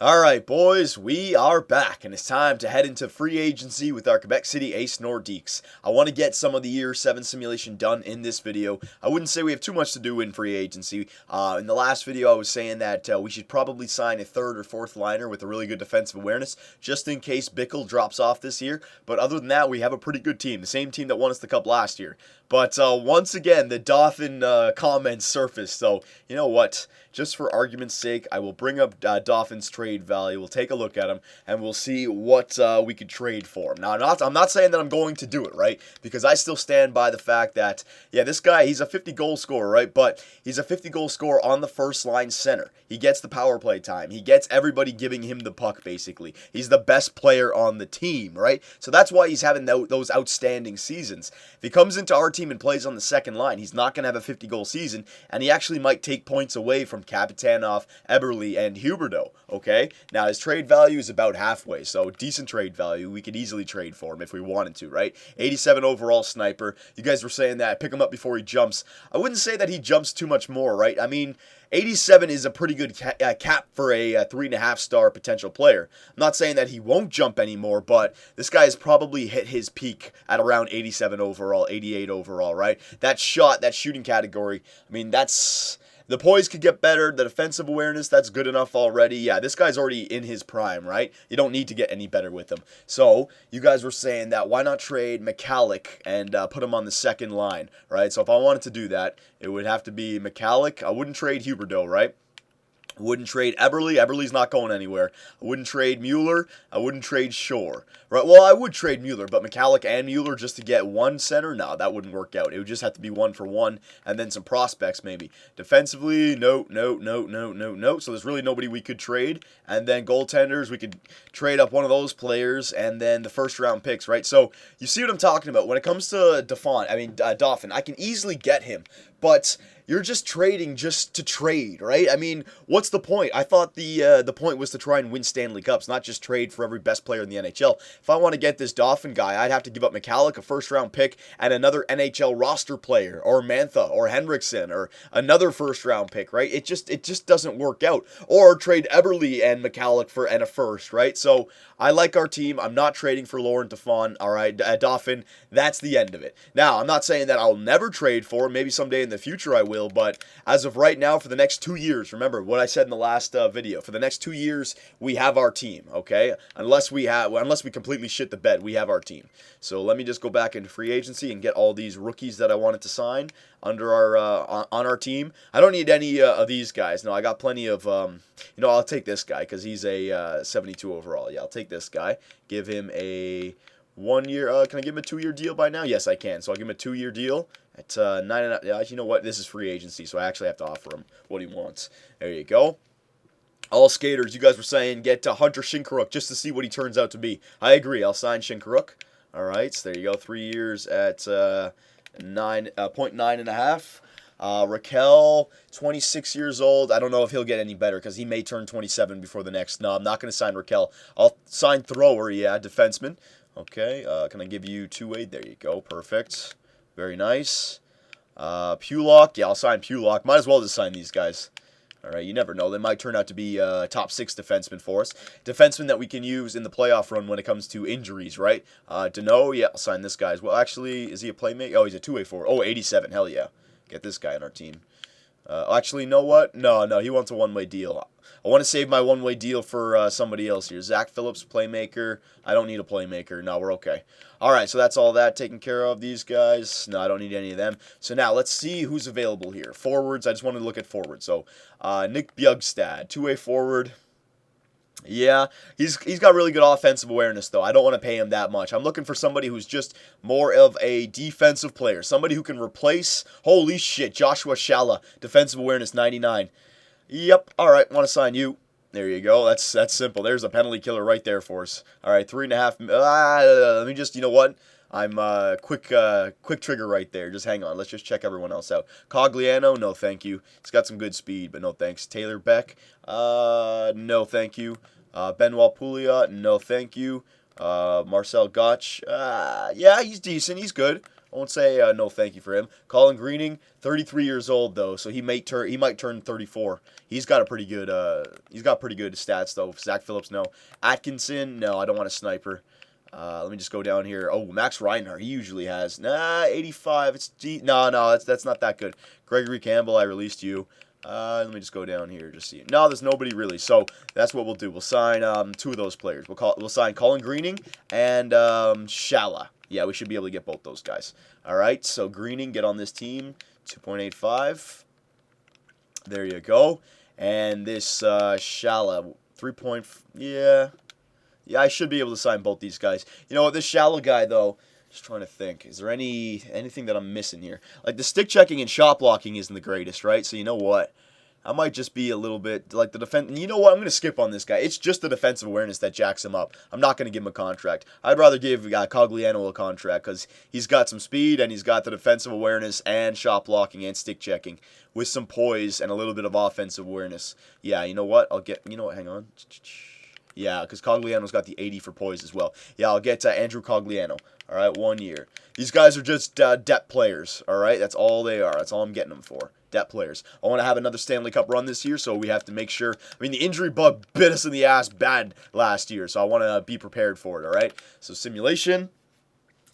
Alright, boys, we are back, and it's time to head into free agency with our Quebec City Ace Nordiques. I want to get some of the Year 7 simulation done in this video. I wouldn't say we have too much to do in free agency. In the last video, I was saying that we should probably sign a third or fourth liner with a really good defensive awareness, just in case Bickle drops off this year. But other than that, we have a pretty good team, the same team that won us the Cup last year. But once again, the Dauphin comments surfaced, so you know what? Just for argument's sake, I will bring up Dauphin's trade value. We'll take a look at him, and we'll see what we could trade for him. Now, I'm not saying that I'm going to do it, right? Because I still stand by the fact that, yeah, this guy, he's a 50-goal scorer, right? But he's a 50-goal scorer on the first-line center. He gets the power play time. He gets everybody giving him the puck, basically. He's the best player on the team, right? So that's why he's having those outstanding seasons. If he comes into our team and plays on the second line, he's not going to have a 50-goal season, and he actually might take points away from Kapitanov, Eberle, and Huberdeau, okay? Now, his trade value is about halfway, so decent trade value. We could easily trade for him if we wanted to, right? 87 overall sniper. You guys were saying that. Pick him up before he jumps. I wouldn't say that he jumps too much more, right? I mean, 87 is a pretty good cap for a 3.5-star potential player. I'm not saying that he won't jump anymore, but this guy has probably hit his peak at around 87 overall, 88 overall, right? That shooting category, I mean, that's... The poise could get better. The defensive awareness, that's good enough already. Yeah, this guy's already in his prime, right? You don't need to get any better with him. So, you guys were saying that why not trade McCallick and put him on the second line, right? So, if I wanted to do that, it would have to be McCallick. I wouldn't trade Huberdeau, right? I wouldn't trade Eberle. Eberle's not going anywhere. I wouldn't trade Mueller. I wouldn't trade Shore. Right? Well, I would trade Mueller, but McCallick and Mueller just to get one center? No, that wouldn't work out. It would just have to be 1-for-1 and then some prospects maybe. Defensively, no. So there's really nobody we could trade. And then goaltenders, we could trade up one of those players and then the first-round picks, right? So you see what I'm talking about. When it comes to Dauphin, I can easily get him, but you're just trading just to trade, right? I mean, what's the point? I thought the point was to try and win Stanley Cups, not just trade for every best player in the NHL. If I want to get this Dauphin guy, I'd have to give up McCallick, a first-round pick, and another NHL roster player, or Mantha, or Henriksen, or another first-round pick, right? It just doesn't work out. Or trade Eberle and McCallick for a first, right? So I like our team. I'm not trading for Laurent Dauphin, all right? Dauphin, that's the end of it. Now, I'm not saying that I'll never trade for him. Maybe someday in the future I will, but as of right now, for the next 2 years, remember what I said in the last video, for the next 2 years, we have our team, okay? Unless we completely shit the bed, we have our team. So let me just go back into free agency and get all these rookies that I wanted to sign under our on our team. I don't need any of these guys. No, I got plenty of, I'll take this guy because he's a 72 overall. Yeah, I'll take this guy. Give him a 1 year, can I give him a 2-year deal by now? Yes, I can. So I'll give him a 2-year deal at 9.5. You know what? This is free agency, so I actually have to offer him what he wants. There you go. All skaters, you guys were saying get Hunter Shinkaruk just to see what he turns out to be. I agree. I'll sign Shinkaruk. All right, so there you go. 3 years at 9.5. Raquel, 26 years old. I don't know if he'll get any better because he may turn 27 before the next. No, I'm not going to sign Raquel. I'll sign Thrower, yeah, defenseman. Okay, can I give you 2-way? There you go. Perfect. Very nice. Pulock. Yeah, I'll sign Pulock. Might as well just sign these guys. All right, you never know. They might turn out to be top 6 defensemen for us. Defensemen that we can use in the playoff run when it comes to injuries, right? Dano, yeah, I'll sign this guy as well. Actually, is he a playmaker? Oh, he's a 2-way forward. Oh, 87. Hell yeah. Get this guy on our team. Actually, you know what? No, he wants a one-way deal. I want to save my one-way deal for somebody else here. Zach Phillips, playmaker. I don't need a playmaker. No, we're okay. All right, so that's all that taken care of. These guys, no, I don't need any of them. So now let's see who's available here. Forwards, I just wanted to look at forwards. So Nick Bjugstad, 2-way forward. Yeah, he's got really good offensive awareness, though. I don't want to pay him that much. I'm looking for somebody who's just more of a defensive player. Somebody who can replace, holy shit, Joshua Shala, defensive awareness 99. Yep, all right, want to sign you. There you go. That's simple. There's a penalty killer right there for us. All right, 3.5. Let me just, you know what? I'm quick trigger right there. Just hang on. Let's just check everyone else out. Cogliano, no thank you. He's got some good speed, but no thanks. Taylor Beck, no thank you. Benoit Pouliot, no thank you. Marcel Gotch, yeah, he's decent. He's good. I won't say no thank you for him. Colin Greening, 33 years old though, so he might turn 34. He's got pretty good stats though. Zach Phillips, no. Atkinson, no, I don't want a sniper. Let me just go down here. Oh, Max Reinhardt, he usually has 85. No, that's not that good. Gregory Campbell, I released you. Let me just go down here, just see. No, there's nobody really. So that's what we'll do. We'll sign 2 of those players. We'll sign Colin Greening and Shala. Yeah, we should be able to get both those guys. All right. So Greening, get on this team. 2.85. There you go. And this Shala, 3. Yeah, I should be able to sign both these guys. You know what? This Shala guy though. Just trying to think. Is there anything that I'm missing here? Like the stick checking and shot blocking isn't the greatest, right? So you know what? I might just be a little bit like the defense. You know what? I'm going to skip on this guy. It's just the defensive awareness that jacks him up. I'm not going to give him a contract. I'd rather give Cogliano a contract because he's got some speed and he's got the defensive awareness and shot blocking and stick checking with some poise and a little bit of offensive awareness. Yeah, you know what? You know what? Hang on. Yeah, because Cogliano's got the 80 for poise as well. Yeah, I'll get Andrew Cogliano. All right, 1 year. These guys are just depth players. All right, that's all they are. That's all I'm getting them for. Depth players. I want to have another Stanley Cup run this year, so we have to make sure. I mean, the injury bug bit us in the ass bad last year, so I want to be prepared for it. All right. So simulation.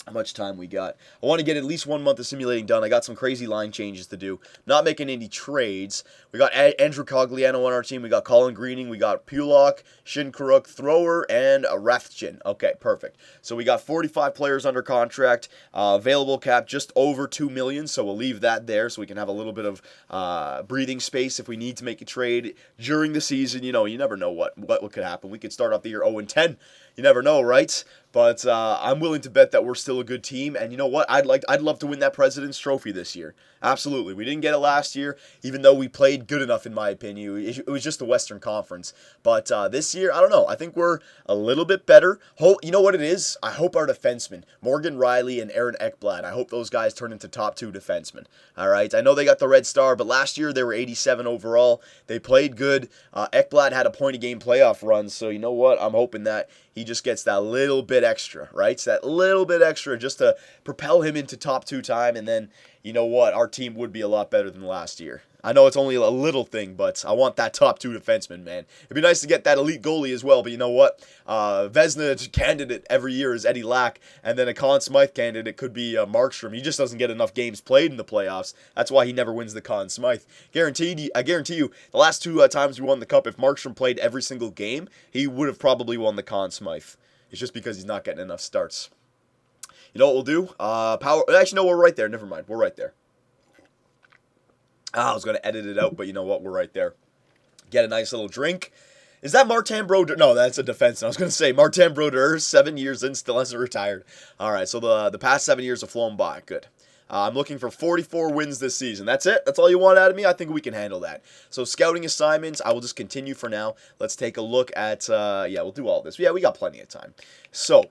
How much time we got? I want to get at least 1 month of simulating done. I got some crazy line changes to do. Not making any trades. We got Andrew Cogliano on our team. We got Colin Greening. We got Pulak, Shinkaruk, Thrower, and Rathjen. Okay, perfect. So we got 45 players under contract. Available cap just over $2 million. So we'll leave that there so we can have a little bit of breathing space if we need to make a trade during the season. You know, you never know what could happen. We could start off the year 0-10. You never know, right? But I'm willing to bet that we're still a good team. And you know what? I'd love to win that President's Trophy this year. Absolutely. We didn't get it last year, even though we played good enough, in my opinion. It was just the Western Conference. But this year, I don't know. I think we're a little bit better. You know what it is? I hope our defensemen, Morgan Riley and Aaron Ekblad, I hope those guys turn into top 2 defensemen. All right? I know they got the Red Star, but last year they were 87 overall. They played good. Ekblad had a point-a-game playoff run, so you know what? I'm hoping that he just gets that little bit extra, right? So that little bit extra just to propel him into top 2 time, and then, you know what? Our team would be a lot better than last year. I know it's only a little thing, but I want that top 2 defenseman, man. It'd be nice to get that elite goalie as well, but you know what? Vezina candidate every year is Eddie Lack, and then a Conn Smythe candidate could be Markstrom. He just doesn't get enough games played in the playoffs. That's why he never wins the Conn Smythe. I guarantee you, the last 2 times we won the Cup, if Markstrom played every single game, he would have probably won the Conn Smythe. It's just because he's not getting enough starts. You know what we'll do? Actually, no, we're right there. Never mind. We're right there. I was going to edit it out, but you know what? We're right there. Get a nice little drink. Is that Martin Brodeur? No, that's a defenseman. I was going to say Martin Brodeur, 7 years in, still hasn't retired. All right, so the past 7 years have flown by. Good. I'm looking for 44 wins this season. That's it? That's all you want out of me? I think we can handle that. So scouting assignments, I will just continue for now. Let's take a look at, we'll do all this. Yeah, we got plenty of time. So,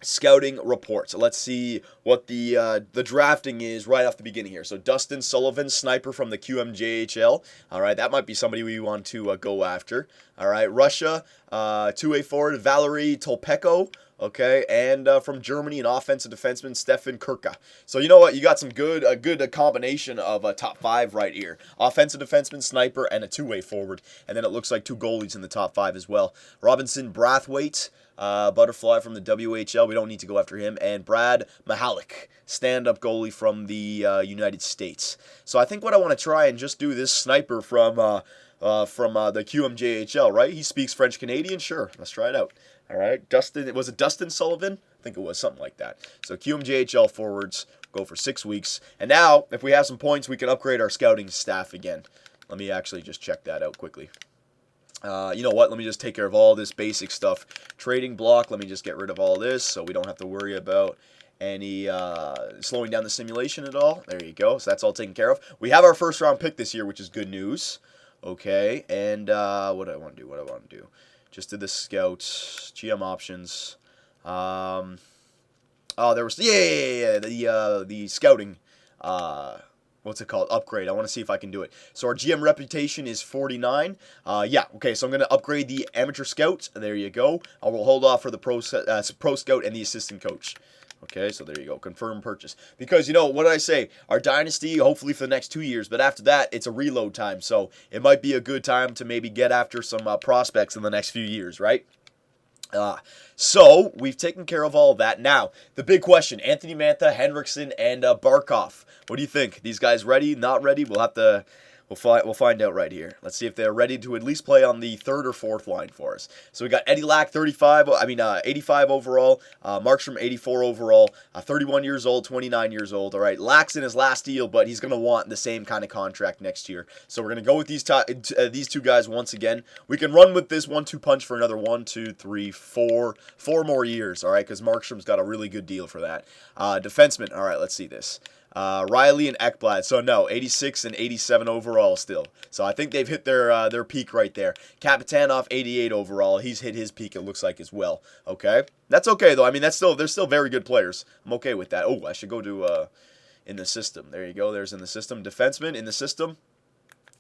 scouting reports. Let's see what the drafting is right off the beginning here. So Dustin Sullivan, sniper from the QMJHL. All right, that might be somebody we want to go after. All right, Russia, 2-way forward, Valery Tolpeko. Okay, and from Germany, an offensive defenseman, Stefan Kirka. So you know what? You got some a good combination of a top 5 right here. Offensive defenseman, sniper, and a 2-way forward. And then it looks like 2 goalies in the top 5 as well. Robinson Brathwaite, Butterfly from the WHL. We don't need to go after him. And Brad Mahalik, stand-up goalie from the United States. So I think what I want to try and just do this sniper from the QMJHL, right? He speaks French-Canadian? Sure, let's try it out. All right, was it Dustin Sullivan? I think it was something like that. So QMJHL forwards go for 6 weeks. And now, if we have some points, we can upgrade our scouting staff again. Let me actually just check that out quickly. You know what? Let me just take care of all this basic stuff. Trading block, let me just get rid of all this so we don't have to worry about any slowing down the simulation at all. There you go. So that's all taken care of. We have our first round pick this year, which is good news. Okay, and what do I want to do? Just did the scouts, GM options. There was the scouting. What's it called? Upgrade. I want to see if I can do it. So our GM reputation is 49. Okay. So I'm gonna upgrade the amateur scout. There you go. I will hold off for the pro scout and the assistant coach. Okay, so there you go. Confirm purchase. Because, you know, what did I say? Our dynasty, hopefully for the next 2 years. But after that, it's a reload time. So it might be a good time to maybe get after some prospects in the next few years, right? So we've taken care of all of that. Now, the big question, Anthony Mantha, Henriksen, and Barkov. What do you think? These guys ready? Not ready? We'll have to... We'll find out right here. Let's see if they're ready to at least play on the third or fourth line for us. So we got Eddie Lack, 85 overall. Markstrom, 84 overall. 31 years old, 29 years old. All right, Lack's in his last deal, but he's going to want the same kind of contract next year. So we're going to go with these two guys once again. We can run with this 1-2 punch for another 1, 2, 3, 4 more years. All right, because Markstrom's got a really good deal for that. Defenseman. All right, let's see this. Riley and Ekblad. So no, 86 and 87 overall still. So I think they've hit their peak right there. Kapitanov, 88 overall. He's hit his peak, it looks like, as well. Okay, that's okay though. I mean, they're still very good players. I'm okay with that. Oh, I should go to in the system. There you go. There's in the system. Defenseman in the system.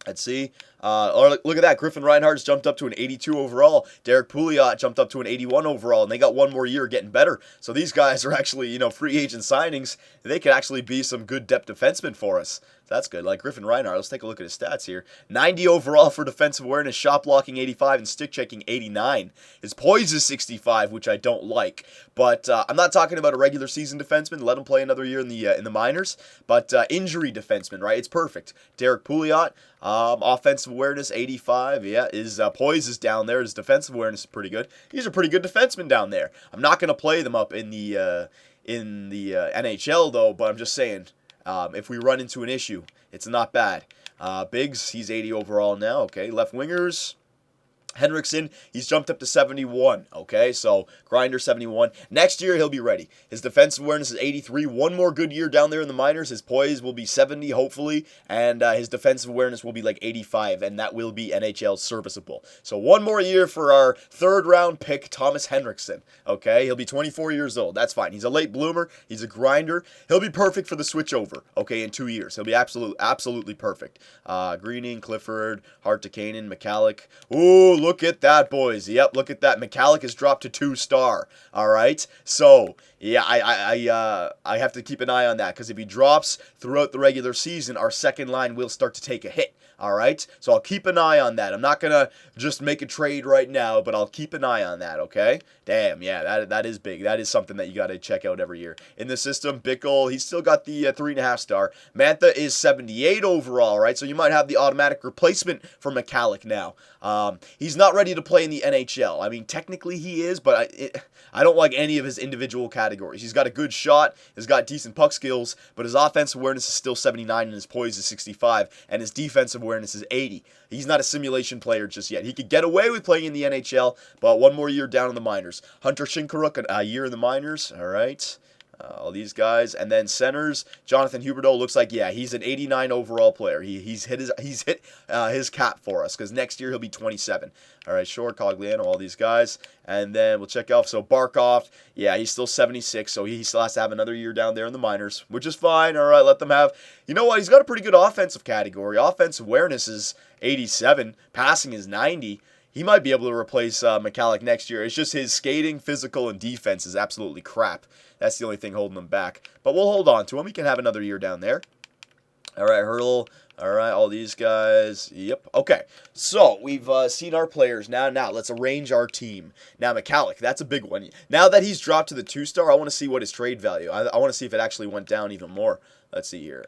Let's see. Look at that. Griffin Reinhardt's jumped up to an 82 overall. Derek Pouliot jumped up to an 81 overall, and they got one more year getting better. So these guys are actually, you know, free agent signings. They could actually be some good depth defensemen for us. So that's good. Like Griffin Reinhardt, let's take a look at his stats here. 90 overall for defensive awareness, shot blocking 85, and stick checking 89. His poise is 65, which I don't like. But I'm not talking about a regular season defenseman. Let him play another year in the minors. But injury defenseman, right? It's perfect. Derek Pouliot, offensive awareness 85. Yeah, his poise is down there. His defensive awareness is pretty good. He's a pretty good defenseman down there. I'm not going to play them up in the NHL though, but I'm just saying, if we run into an issue, it's not bad. Biggs, he's 80 overall now. Okay, left wingers. Henriksen, he's jumped up to 71, okay? So, Grinder 71. Next year, he'll be ready. His defensive awareness is 83. One more good year down there in the minors. His poise will be 70, hopefully, and his defensive awareness will be like 85, and that will be NHL serviceable. So, one more year for our third-round pick, Thomas Henriksen, okay? He'll be 24 years old. That's fine. He's a late bloomer. He's a grinder. He'll be perfect for the switchover, okay, in 2 years. He'll be absolutely perfect. Greening, Clifford, Hartikainen, McCallick. Ooh, look at that, boys. Yep, look at that. McCallick has dropped to 2-star. All right. So, yeah, I have to keep an eye on that because if he drops throughout the regular season, our second line will start to take a hit. All right. So I'll keep an eye on that. I'm not gonna just make a trade right now, but I'll keep an eye on that. Okay. Damn. Yeah, that is big. That is something that you got to check out every year in the system. Bickle, he's still got the 3.5 star. Mantha is 78 overall. Right. So you might have the automatic replacement for McCallick now. He's not ready to play in the NHL. I mean, technically he is, but I don't like any of his individual categories. He's got a good shot, he's got decent puck skills, but his offensive awareness is still 79 and his poise is 65, and his defensive awareness is 80. He's not a simulation player just yet. He could get away with playing in the NHL, but one more year down in the minors. Hunter Shinkaruk, a year in the minors, all right. All these guys, and then centers. Jonathan Huberdeau looks like, yeah, he's an 89 overall player. He's hit his cap for us because next year he'll be 27. All right, Short, Cogliano, all these guys, and then we'll check out. So Barkov, yeah, he's still 76, so he still has to have another year down there in the minors, which is fine. All right, let them have. You know what? He's got a pretty good offensive category. Offensive awareness is 87. Passing is 90. He might be able to replace McCallick next year. It's just his skating, physical, and defense is absolutely crap. That's the only thing holding him back. But we'll hold on to him. He can have another year down there. All right, Hurdle. All right, all these guys. Yep. Okay. So we've seen our players. Now let's arrange our team. Now McCallick, that's a big one. Now that he's dropped to the 2-star, I want to see what his trade value. I want to see if it actually went down even more. Let's see here.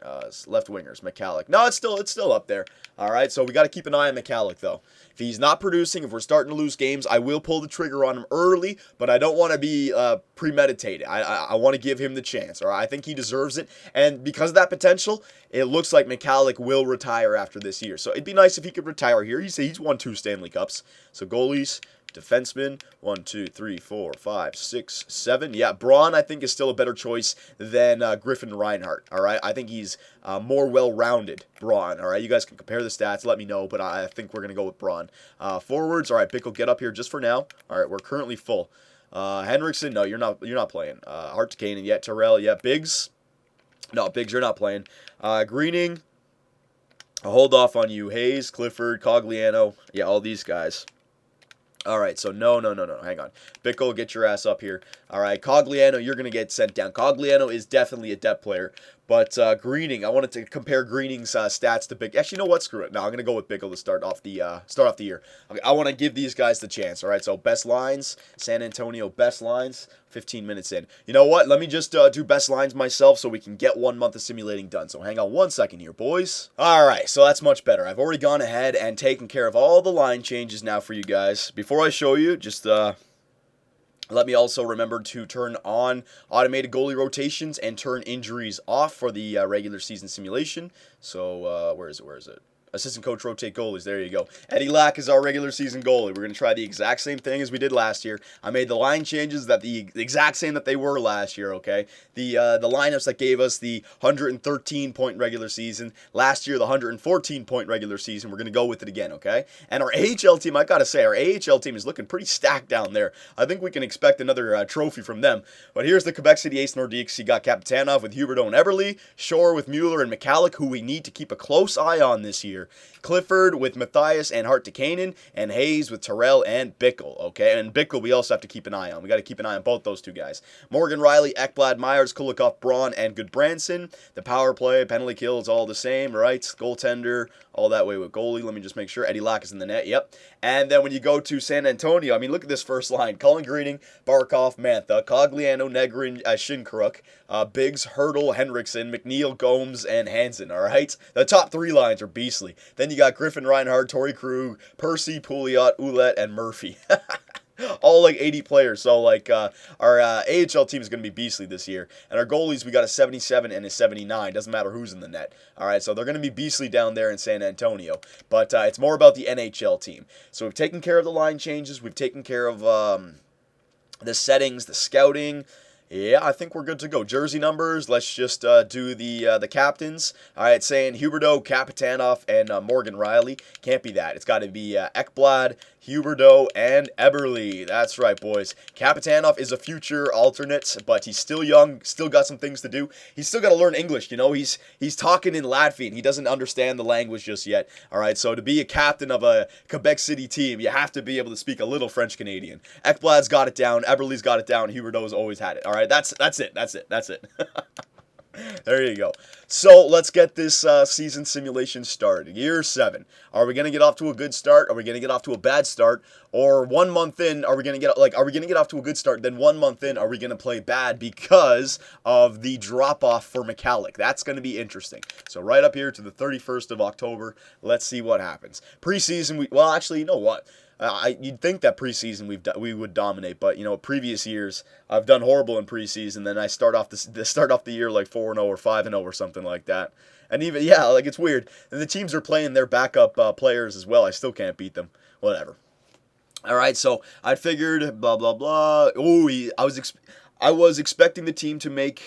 Left wingers, McCallick. No, it's still up there. All right, so we got to keep an eye on McCallick though. If he's not producing, if we're starting to lose games, I will pull the trigger on him early, but I don't want to be premeditated. I want to give him the chance, or I think he deserves it. And because of that potential, it looks like McCallick will retire after this year. So it'd be nice if he could retire here. He's won 2 Stanley Cups. So goalies, defensemen, 1, 2, 3, 4, 5, 6, 7. Yeah, Braun, I think, is still a better choice than Griffin Reinhardt. All right, I think he's more well-rounded, Braun. All right, you guys can compare the stats. Let me know, but I think we're going to go with Braun. Forwards, all right, Bickle, get up here just for now. All right, we're currently full. Henriksen, no, you're not playing. Hartikainen, yeah. Terrell, yeah. Biggs, no, Biggs, you're not playing. Greening, I'll hold off on you. Hayes, Clifford, Cogliano, yeah, all these guys. All right, so no. Hang on. Bickle, get your ass up here. All right, Cogliano, you're going to get sent down. Cogliano is definitely a depth player. But Greening, I wanted to compare Greening's stats to Bickle. Actually, you know what? Screw it. No, I'm going to go with Bickle to start off the year. Okay, I want to give these guys the chance. All right, so best lines, San Antonio best lines, 15 minutes in. You know what? Let me just do best lines myself so we can get 1 month of simulating done. So hang on 1 second here, boys. All right, so that's much better. I've already gone ahead and taken care of all the line changes now for you guys. Before I show you, just let me also remember to turn on automated goalie rotations and turn injuries off for the regular season simulation. So, where is it? Assistant coach rotate goalies. There you go. Eddie Lack is our regular season goalie. We're going to try the exact same thing as we did last year. I made the line changes that the exact same that they were last year, okay? The lineups that gave us the 113-point regular season. Last year, the 114-point regular season. We're going to go with it again, okay? And our AHL team, I got to say, our AHL team is looking pretty stacked down there. I think we can expect another trophy from them. But here's the Quebec City Ace Nordiques. You got Kapitanov with Huberdeau and Eberle. Shore with Mueller and McCallick, who we need to keep a close eye on this year. Clifford with Matthias and Hart Takanen, and Hayes with Terrell and Bickle, okay? And Bickle we also have to keep an eye on. We got to keep an eye on both those two guys. Morgan Riley, Ekblad, Myers, Kulikov, Braun, and Goodbranson. The power play, penalty kill is all the same, right? Goaltender, all that way with goalie. Let me just make sure. Eddie Lack is in the net, yep. And then when you go to San Antonio, I mean, look at this first line. Colin Greening, Barkov, Mantha, Cogliano, Negrin, Shinkaruk, Biggs, Hurdle, Henriksen, McNeil, Gomes, and Hansen, all right? The top three lines are beastly. Then you got Griffin, Reinhardt, Torrey Krug, Percy, Pouliot, Ouellette, and Murphy. All like 80 players. So like our AHL team is going to be beastly this year. And our goalies, we got a 77 and a 79. Doesn't matter who's in the net. All right, so they're going to be beastly down there in San Antonio. But it's more about the NHL team. So we've taken care of the line changes. We've taken care of the settings, the scouting. Yeah, I think we're good to go. Jersey numbers, let's just do the captains. All right, saying Huberdeau, Kapitanov, and Morgan Riley. Can't be that. It's got to be Ekblad, Huberdeau, and Eberle. That's right, boys. Kapitanov is a future alternate, but he's still young, still got some things to do. He's still got to learn English, you know. He's talking in Latvian. He doesn't understand the language just yet. All right, so to be a captain of a Quebec City team, you have to be able to speak a little French-Canadian. Ekblad's got it down. Eberle's got it down. Huberdeau's always had it. All right, that's it. There you go. So let's get this season simulation started. Year 7. Are we gonna get off to a good start? Are we gonna get off to a bad start? Or 1 month in, are we gonna get off to a good start? Then 1 month in, are we gonna play bad because of the drop off for McCallick? That's gonna be interesting. So right up here to the 31st of October. Let's see what happens. Preseason, well, actually, you know what? You'd think that preseason we would dominate, but you know, previous years I've done horrible in preseason. Then I start off the year like 4-0 or 5-0 or something like that. And even like it's weird. And the teams are playing their backup players as well. I still can't beat them. Whatever. All right, so I figured blah blah blah. Oh, I was expecting the team to make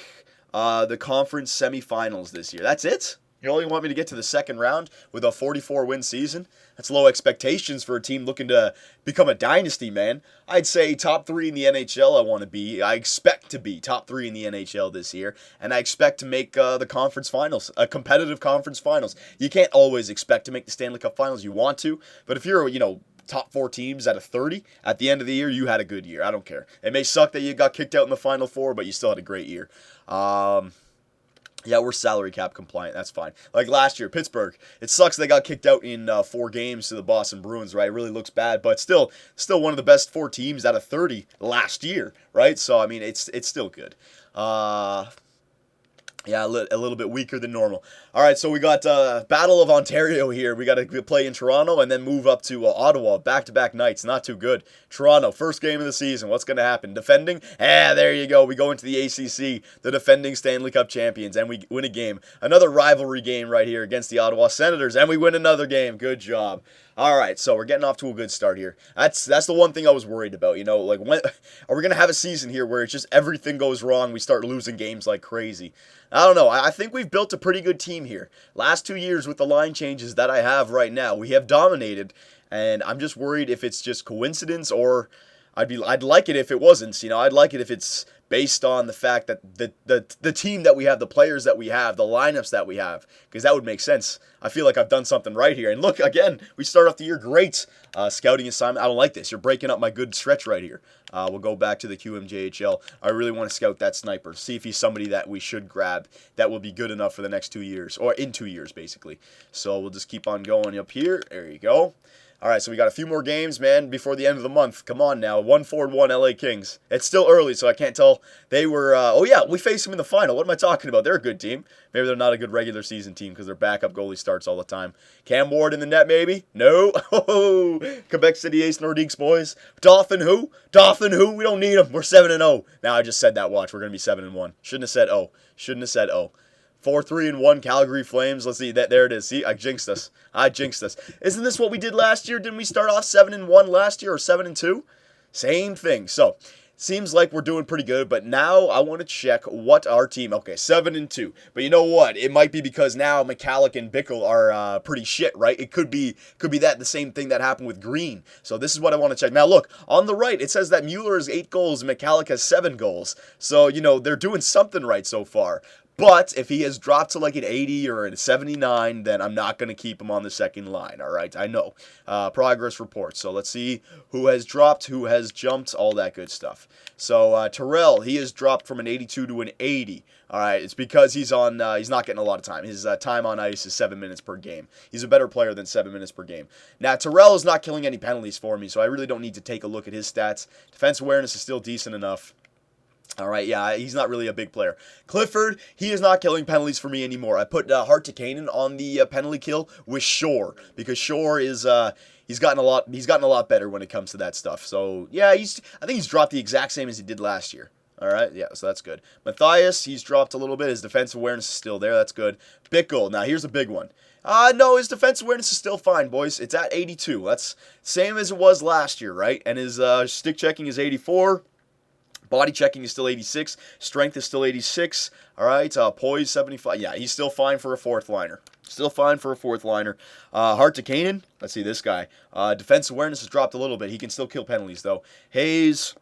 the conference semifinals this year. That's it. You only want me to get to the second round with a 44-win season? That's low expectations for a team looking to become a dynasty, man. I'd say top 3 in the NHL I want to be. I expect to be top 3 in the NHL this year. And I expect to make the conference finals, a competitive conference finals. You can't always expect to make the Stanley Cup finals. You want to. But if you're, top 4 teams out of 30, at the end of the year, you had a good year. I don't care. It may suck that you got kicked out in the Final Four, but you still had a great year. Yeah, we're salary cap compliant. That's fine. Like last year, Pittsburgh. It sucks they got kicked out in 4 games to the Boston Bruins, right? It really looks bad, but still one of the best 4 teams out of 30 last year, right? So I mean, it's still good. Yeah, a little bit weaker than normal. All right, so we got Battle of Ontario here. We got to play in Toronto and then move up to Ottawa. Back-to-back nights. Not too good. Toronto, first game of the season. What's going to happen? Defending? There you go. We go into the ACC, the defending Stanley Cup champions, and we win a game. Another rivalry game right here against the Ottawa Senators, and we win another game. Good job. All right, so we're getting off to a good start here. That's the one thing I was worried about. Like when are we going to have a season here where it's just everything goes wrong? We start losing games like crazy. I don't know. I think we've built a pretty good team here. Last 2 years with the line changes that I have right now, we have dominated, and I'm just worried if it's just coincidence or I'd like it if it wasn't. I'd like it if it's based on the fact that the team that we have, the players that we have, the lineups that we have, because that would make sense. I feel like I've done something right here. And look, again, we start off the year great. Scouting assignment. I don't like this. You're breaking up my good stretch right here. We'll go back to the QMJHL. I really want to scout that sniper. See if he's somebody that we should grab that will be good enough for the next 2 years, or in 2 years, basically. So we'll just keep on going up here. There you go. All right, so we got a few more games, man, before the end of the month. Come on now, 1-4-1 LA Kings. It's still early, so I can't tell. They were, oh yeah, we faced them in the final. What am I talking about? They're a good team. Maybe they're not a good regular season team because their backup goalie starts all the time. Cam Ward in the net, maybe? No. Oh, Quebec City Ace Nordiques, boys. Dolphin who? Dolphin who? We don't need them. We're 7-0. Now I just said that. Watch, we're gonna be 7-1. Shouldn't have said oh. Shouldn't have said oh. 4-3-1 Calgary Flames. Let's see that. There it is. See, I jinxed us. Isn't this what we did last year? Didn't we start off 7-1 last year, or 7-2? Same thing. So seems like we're doing pretty good. But now I want to check what our team. Okay, 7-2. But you know what? It might be because now McCalloch and Bickle are pretty shit, right? It could be the same thing that happened with Green. So this is what I want to check. Now look on the right. It says that Mueller has 8 goals, and McCalloch has 7 goals. So you know they're doing something right so far. But if he has dropped to like an 80 or a 79, then I'm not going to keep him on the second line, all right? I know. Progress reports. So let's see who has dropped, who has jumped, all that good stuff. So Terrell, he has dropped from an 82 to an 80. All right, it's because he's not getting a lot of time. His time on ice is 7 minutes per game. He's a better player than 7 minutes per game. Now, Terrell is not killing any penalties for me, so I really don't need to take a look at his stats. Defense awareness is still decent enough. All right, yeah, he's not really a big player. Clifford, he is not killing penalties for me anymore. I put Hart to Kanan on the penalty kill with Shore, because Shore is he's gotten a lot better when it comes to that stuff. So yeah, I think he's dropped the exact same as he did last year. All right, yeah, so that's good. Matthias, he's dropped a little bit. His defense awareness is still there. That's good. Bickle, now here's a big one. No, his defense awareness is still fine, boys. It's at 82. That's same as it was last year, right? And his stick checking is 84. Body checking is still 86. Strength is still 86. All right. Poise 75. Yeah, he's still fine for a fourth liner. Hart to Kanan. Let's see this guy. Defense awareness has dropped a little bit. He can still kill penalties, though. Hayes.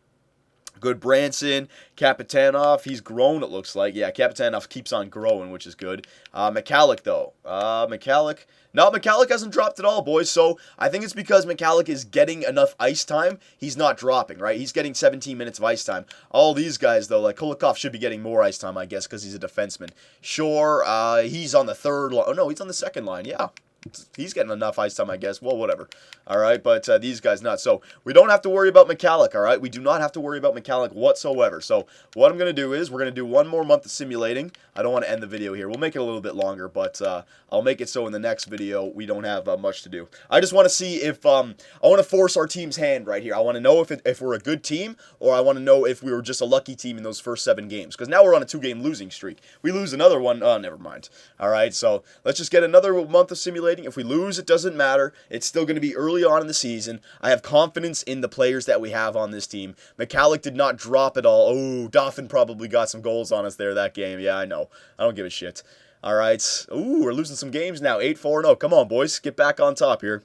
Good. Branson. Kapitanov. He's grown, it looks like. Yeah, Kapitanov keeps on growing, which is good. McCalloch, though. McCalloch hasn't dropped at all, boys. So I think it's because McCalloch is getting enough ice time. He's not dropping, right? He's getting 17 minutes of ice time. All these guys, though, like Kulikov should be getting more ice time, I guess, because he's a defenseman. Sure, he's on the third line. Oh, no, he's on the second line. Yeah. He's getting enough ice time, I guess. Well, whatever. All right, but these guys not. So we don't have to worry about McCalloch, all right? We do not have to worry about McCalloch whatsoever. So what I'm going to do is we're going to do one more month of simulating. I don't want to end the video here. We'll make it a little bit longer, but I'll make it so in the next video we don't have much to do. I just want to see if I want to force our team's hand right here. I want to know if we're a good team, or I want to know if we were just a lucky team in those first 7 games. Because now we're on a 2-game losing streak. We lose another one. Oh, never mind. All right, so let's just get another month of simulating. If we lose, it doesn't matter. It's still going to be early on in the season. I have confidence in the players that we have on this team. McCalloch did not drop at all. Oh, Dauphin probably got some goals on us there that game. Yeah, I know. I don't give a shit. All right. Ooh, we're losing some games now. 8-4-0. Come on, boys. Get back on top here.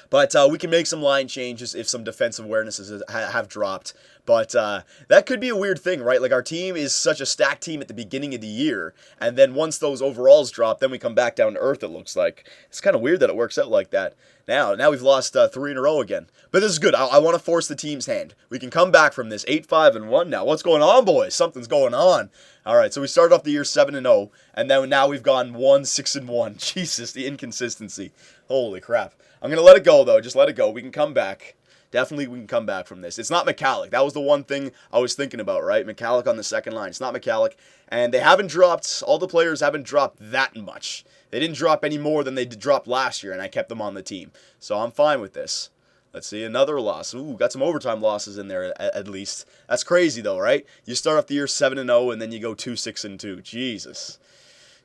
But we can make some line changes if some defensive awarenesses have dropped. But that could be a weird thing, right? Like, our team is such a stacked team at the beginning of the year, and then once those overalls drop, then we come back down to earth, it looks like. It's kind of weird that it works out like that. Now we've lost 3 in a row again. But this is good. I want to force the team's hand. We can come back from this 8-5-1 now. What's going on, boys? Something's going on. All right, so we started off the year 7-0, and then now we've gone 1-6-1. Jesus, the inconsistency. Holy crap. I'm going to let it go, though. Just let it go. We can come back. Definitely we can come back from this. It's not McCalloch. That was the one thing I was thinking about, right? McCalloch on the second line. It's not McCalloch. And they haven't dropped, all the players haven't dropped that much. They didn't drop any more than they dropped last year, and I kept them on the team. So I'm fine with this. Let's see, another loss. Ooh, got some overtime losses in there at least. That's crazy, though, right? You start off the year 7-0, and then you go 2-6-2. Jesus.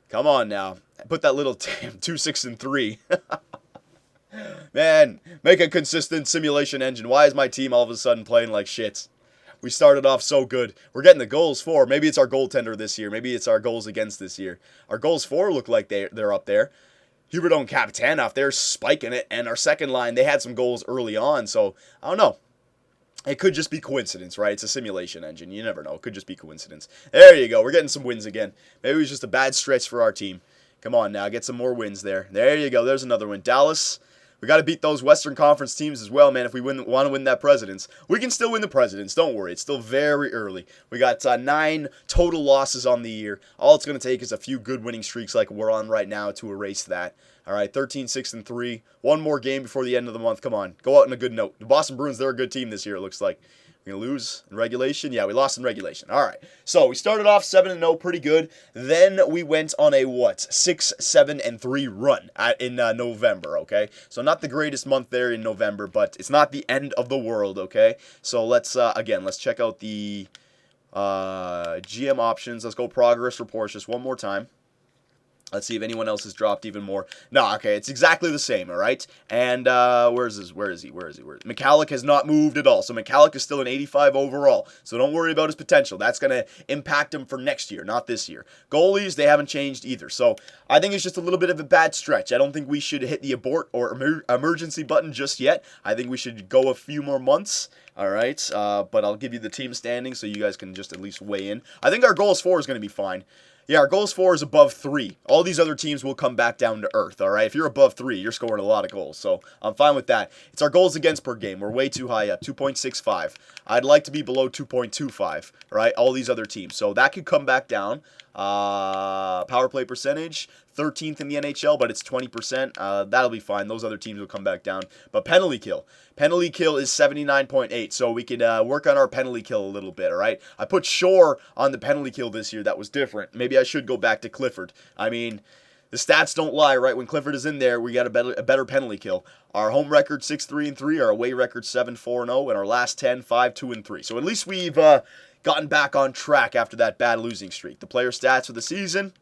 Come on now. Put that little 2-6-3. Man, make a consistent simulation engine. Why is my team all of a sudden playing like shit? We started off so good. We're getting the goals for. Maybe it's our goaltender this year. Maybe it's our goals against this year. Our goals for look like they're up there. Huberdeau and Kapitanov, they're spiking it. And our second line, they had some goals early on. So, I don't know. It could just be coincidence, right? It's a simulation engine. You never know. It could just be coincidence. There you go. We're getting some wins again. Maybe it was just a bad stretch for our team. Come on now. Get some more wins there. There you go. There's another one. Dallas. We got to beat those Western Conference teams as well, man, if we want to win that Presidents. We can still win the Presidents. Don't worry. It's still very early. We got 9 total losses on the year. All it's going to take is a few good winning streaks like we're on right now to erase that. All right, 13-6-3. One more game before the end of the month. Come on. Go out on a good note. The Boston Bruins, they're a good team this year, it looks like. We're going to lose in regulation? Yeah, we lost in regulation. All right. So we started off 7-0, pretty good. Then we went on a, 6-7-3 run in November, okay? So not the greatest month there in November, but it's not the end of the world, okay? So let's check out the GM options. Let's go progress reports just one more time. Let's see if anyone else has dropped even more. No, okay, it's exactly the same, all right? And where is he? McCallick has not moved at all. So McCallick is still an 85 overall. So don't worry about his potential. That's going to impact him for next year, not this year. Goalies, they haven't changed either. So I think it's just a little bit of a bad stretch. I don't think we should hit the abort or emergency button just yet. I think we should go a few more months. All right, but I'll give you the team standing so you guys can just at least weigh in. I think our goals for is going to be fine. Yeah, our goals for is above 3. All these other teams will come back down to earth, all right? If you're above 3, you're scoring a lot of goals, so I'm fine with that. It's our goals against per game. We're way too high up, 2.65. I'd like to be below 2.25, all right? All these other teams. So that could come back down. Power play percentage, 13th in the NHL, but it's 20%. That'll be fine. Those other teams will come back down. But penalty kill. Penalty kill is 79.8, so we could work on our penalty kill a little bit, all right? I put Shore on the penalty kill this year. That was different. Maybe I should go back to Clifford. I mean, the stats don't lie, right? When Clifford is in there, we got a better penalty kill. Our home record, 6-3-3. Our away record, 7-4-0. And our last 10, 5-2-3. So at least we've gotten back on track after that bad losing streak. The player stats for the season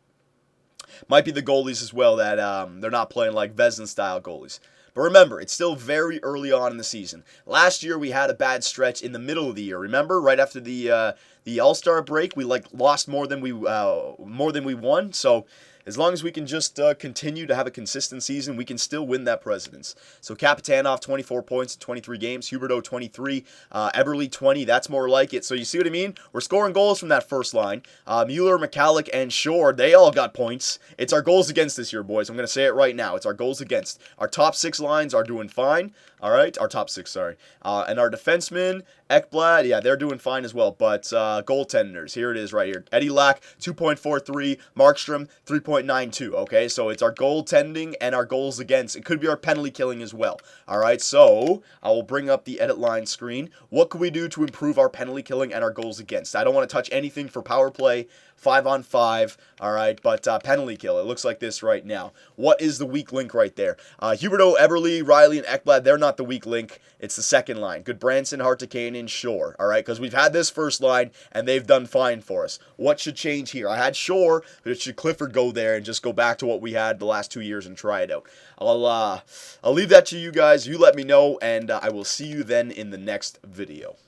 might be the goalies as well, that they're not playing like Vezina-style goalies. But remember, it's still very early on in the season. Last year, we had a bad stretch in the middle of the year. Remember, right after the All-Star break, we lost more than we won. So as long as we can just continue to have a consistent season, we can still win that Presidents. So Kapitanov, 24 points in 23 games. Huberdeau, 23. Eberle, 20. That's more like it. So you see what I mean? We're scoring goals from that first line. Mueller, McCallick, and Shore, they all got points. It's our goals against this year, boys. I'm going to say it right now. It's our goals against. Our top 6 lines are doing fine. All right? Our top 6, sorry. And our defensemen, Ekblad, yeah, they're doing fine as well. But goaltenders, here it is right here. Eddie Lack, 2.43. Markstrom, 3.92. Okay, so it's our goaltending and our goals against. It could be our penalty killing as well. All right, so I will bring up the edit line screen. What could we do to improve our penalty killing and our goals against? I don't want to touch anything for power play, 5-on-5, all right, but penalty kill, it looks like this right now. What is the weak link right there? Huberdeau, Eberle, Riley, and Ekblad, they're not the weak link. It's the second line. Good Branson, Hartikainen, Shore, all right, because we've had this first line, and they've done fine for us. What should change here? I had Shore, but should Clifford go there and just go back to what we had the last 2 years and try it out? I'll leave that to you guys. You let me know, and I will see you then in the next video.